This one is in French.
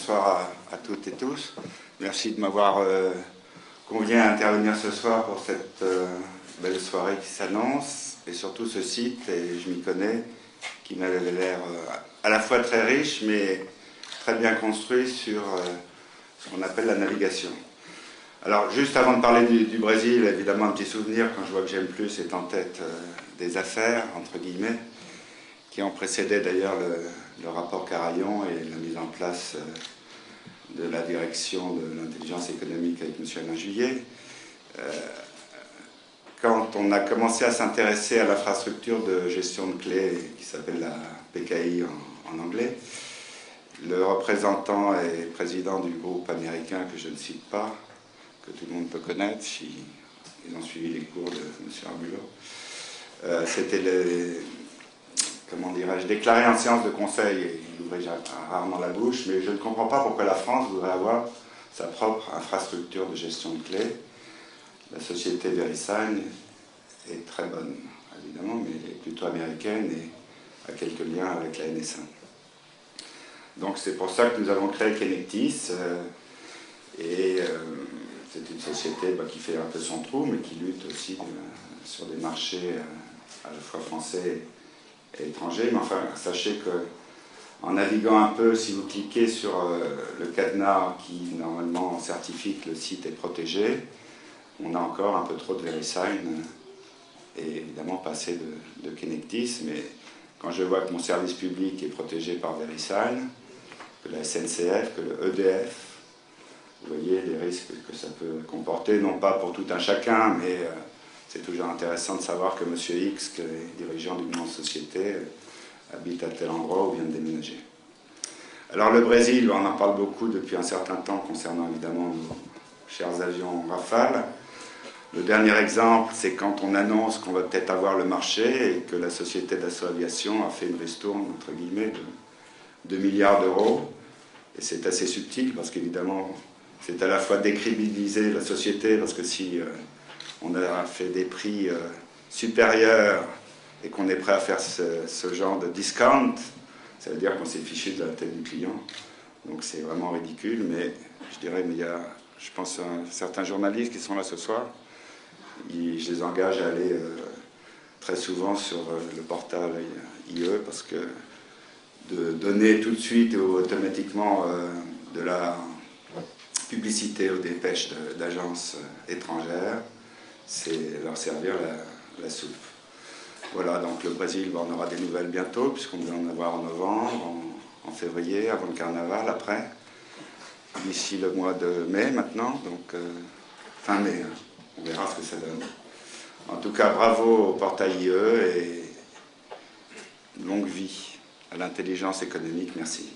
bonsoir à toutes et tous. Merci de m'avoir convié à intervenir ce soir pour cette belle soirée qui s'annonce, et surtout ce site, et je m'y connais, qui m'a l'air à la fois très riche, mais très bien construit sur ce qu'on appelle la navigation. Alors, juste avant de parler du Brésil, évidemment, un petit souvenir, quand je vois que J'aime plus est en tête des affaires, entre guillemets, qui ont précédé d'ailleurs le rapport Carayon et la mise en place de la direction de l'intelligence économique avec M. Alain Juillet. Quand on a commencé à s'intéresser à l'infrastructure de gestion de clés, qui s'appelle la PKI en anglais, le représentant et président du groupe américain que je ne cite pas, que tout le monde peut connaître, si ils ont suivi les cours de M. Arbulot, c'était comment dirais-je, déclaré en séance de conseil, et il ouvrait rarement la bouche, mais je ne comprends pas pourquoi la France voudrait avoir sa propre infrastructure de gestion de clés. La société VeriSign est très bonne, évidemment, mais elle est plutôt américaine et a quelques liens avec la NSA. Donc c'est pour ça que nous avons créé Connectis, et c'est une société qui fait un peu son trou, mais qui lutte aussi sur des marchés à la fois français et étrangers. Mais enfin, sachez que en naviguant un peu, si vous cliquez sur le cadenas qui normalement certifie que le site est protégé, on a encore un peu trop de VeriSign et évidemment pas assez de Connectis. Mais quand je vois que mon service public est protégé par VeriSign, que la SNCF, que le EDF, vous voyez les risques que ça peut comporter, non pas pour tout un chacun, mais c'est toujours intéressant de savoir que M. X, qui est dirigeant d'une grande société, habite à tel endroit ou vient de déménager. Alors le Brésil, on en parle beaucoup depuis un certain temps concernant évidemment nos chers avions Rafale. Le dernier exemple, c'est quand on annonce qu'on va peut-être avoir le marché et que la société Dassault Aviation a fait une ristourne, entre guillemets, de 2 milliards d'euros. Et c'est assez subtil parce qu'évidemment, c'est à la fois décrédibiliser la société, parce que si on a fait des prix supérieurs et qu'on est prêt à faire ce genre de discount, ça veut dire qu'on s'est fiché de la tête du client. Donc c'est vraiment ridicule, mais je dirais, mais il y a, je pense, certains journalistes qui sont là ce soir, je les engage à aller très souvent sur le portail IE, parce que de donner tout de suite et automatiquement de la publicité aux dépêches d'agences étrangères, c'est leur servir la soupe. Voilà, donc le Brésil, on aura des nouvelles bientôt, puisqu'on va en avoir en novembre, en février, avant le carnaval, après, d'ici le mois de mai maintenant, donc fin mai, hein. On verra ce que ça donne. En tout cas, bravo au portail IE et longue vie à l'intelligence économique, merci.